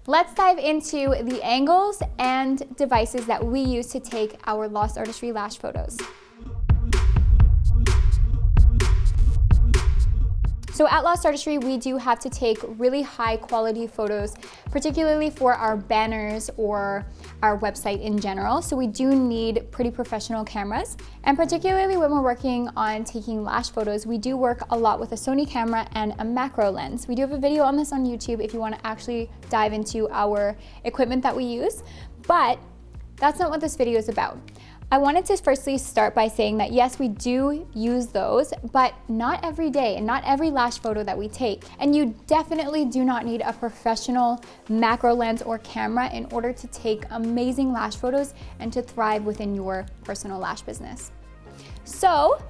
Let's dive into the angles and devices that we use to take our Lost Artistry lash photos. So at Lost Artistry, we do have to take really high quality photos, particularly for our banners or our website in general. So we do need pretty professional cameras. And particularly when we're working on taking lash photos, we do work a lot with a Sony camera and a macro lens. We do have a video on this on YouTube if you want to actually dive into our equipment that we use, but that's not what this video is about. I wanted to firstly start by saying that yes, we do use those, but not every day and not every lash photo that we take. And you definitely do not need a professional macro lens or camera in order to take amazing lash photos and to thrive within your personal lash business. So,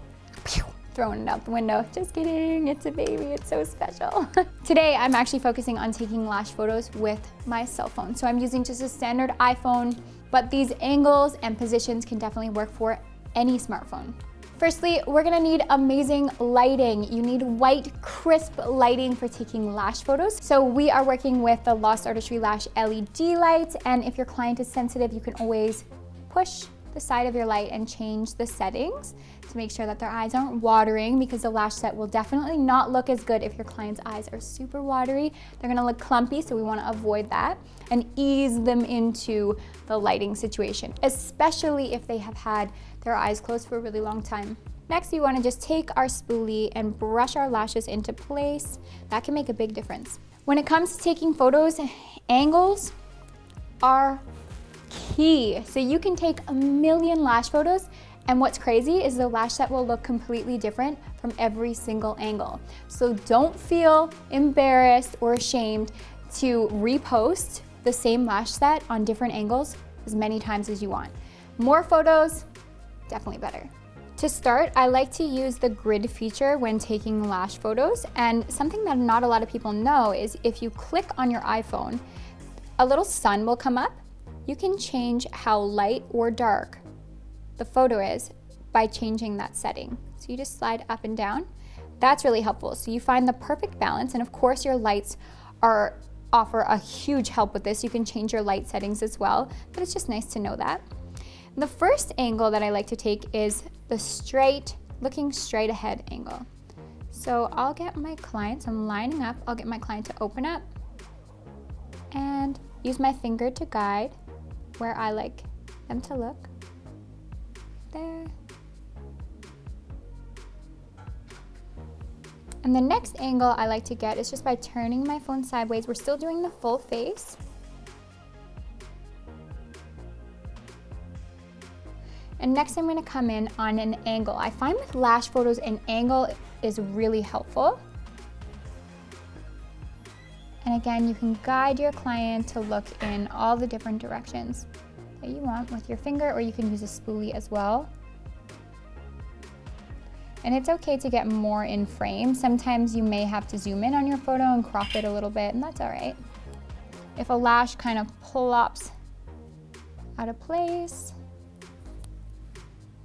throwing it out the window. Just kidding, it's a baby, it's so special. Today, I'm actually focusing on taking lash photos with my cell phone. So I'm using just a standard iPhone, but these angles and positions can definitely work for any smartphone. Firstly, we're gonna need amazing lighting. You need white, crisp lighting for taking lash photos. So we are working with the Lost Artistry Lash LED light, and if your client is sensitive, you can always push the side of your light and change the settings to make sure that their eyes aren't watering, because the lash set will definitely not look as good if your client's eyes are super watery. They're gonna look clumpy, so we wanna avoid that and ease them into the lighting situation, especially if they have had their eyes closed for a really long time. Next, you wanna just take our spoolie and brush our lashes into place. That can make a big difference. When it comes to taking photos, angles are key. So you can take a million lash photos, and what's crazy is the lash set will look completely different from every single angle. So don't feel embarrassed or ashamed to repost the same lash set on different angles as many times as you want. More photos, definitely better. To start, I like to use the grid feature when taking lash photos, and something that not a lot of people know is if you click on your iPhone, a little sun will come up. You can change how light or dark the photo is by changing that setting. So you just slide up and down. That's really helpful. So you find the perfect balance, and of course your lights offer a huge help with this. You can change your light settings as well, but it's just nice to know that. The first angle that I like to take is the looking straight ahead angle. So I'll get my client, so I'm lining up, I'll get my client to open up and use my finger to guide where I like them to look. There. And the next angle I like to get is just by turning my phone sideways. We're still doing the full face. And next I'm gonna come in on an angle. I find with lash photos, an angle is really helpful. And again, you can guide your client to look in all the different directions that you want with your finger, or you can use a spoolie as well. And it's okay to get more in frame. Sometimes you may have to zoom in on your photo and crop it a little bit, and that's all right. If a lash kind of plops out of place,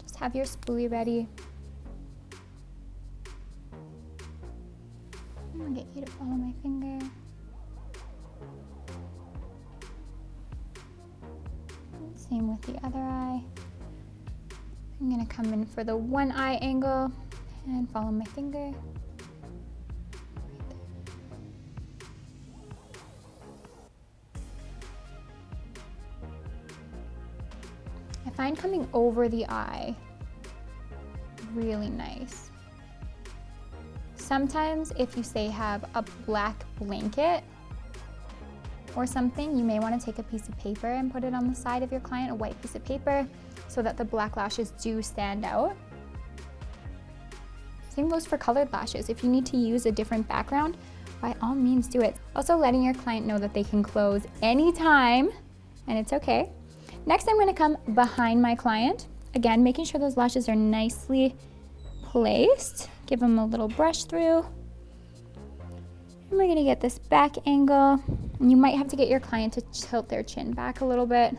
just have your spoolie ready. I'm gonna get you to follow my finger. Same with the other eye. I'm gonna come in for the one eye angle and follow my finger. I find coming over the eye really nice. Sometimes if you say have a black blanket or something, you may want to take a piece of paper and put it on the side of your client, a white piece of paper, so that the black lashes do stand out. Same goes for colored lashes. If you need to use a different background, by all means do it. Also letting your client know that they can close anytime, and it's okay. Next, I'm gonna come behind my client. Again, making sure those lashes are nicely placed. Give them a little brush through. And we're gonna get this back angle. And you might have to get your client to tilt their chin back a little bit.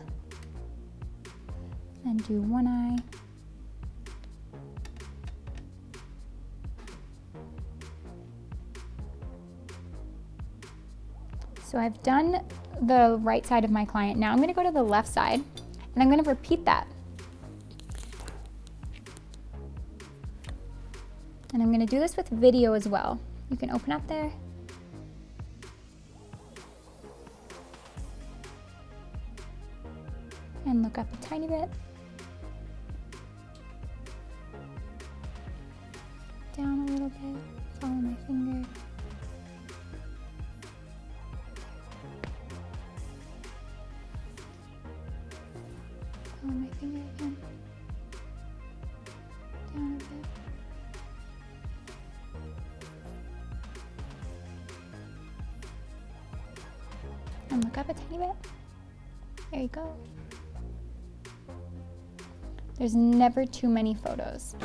And do one eye. So I've done the right side of my client. Now I'm gonna go to the left side and I'm gonna repeat that. And I'm gonna do this with video as well. You can open up there. And look up a tiny bit. Down a little bit, follow my finger. Follow my finger again. Down a bit. And look up a tiny bit. There you go. There's never too many photos.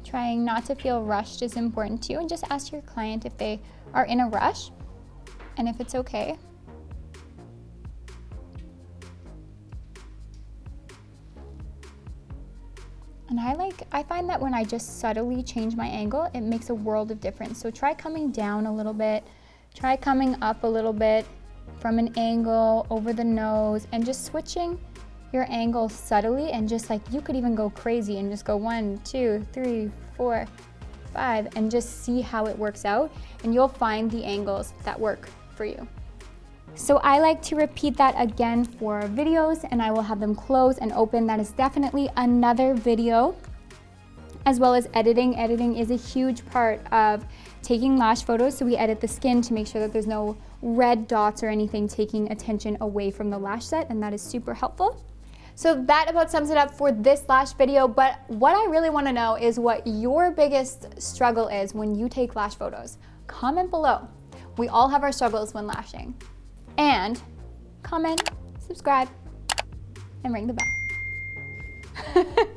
Trying not to feel rushed is important too, and just ask your client if they are in a rush and if it's okay. And I find that when I just subtly change my angle, it makes a world of difference. So try coming down a little bit, try coming up a little bit from an angle over the nose, and just switching your angle subtly, and just like you could even go crazy and just go 1, 2, 3, 4, 5 and just see how it works out, and you'll find the angles that work for you. So I like to repeat that again for videos, and I will have them close and open. That is definitely another video, as well as editing. Editing is a huge part of taking lash photos. So we edit the skin to make sure that there's no red dots or anything taking attention away from the lash set, and that is super helpful. So that about sums it up for this lash video, but what I really wanna know is what your biggest struggle is when you take lash photos. Comment below. We all have our struggles when lashing. And comment, subscribe, and ring the bell.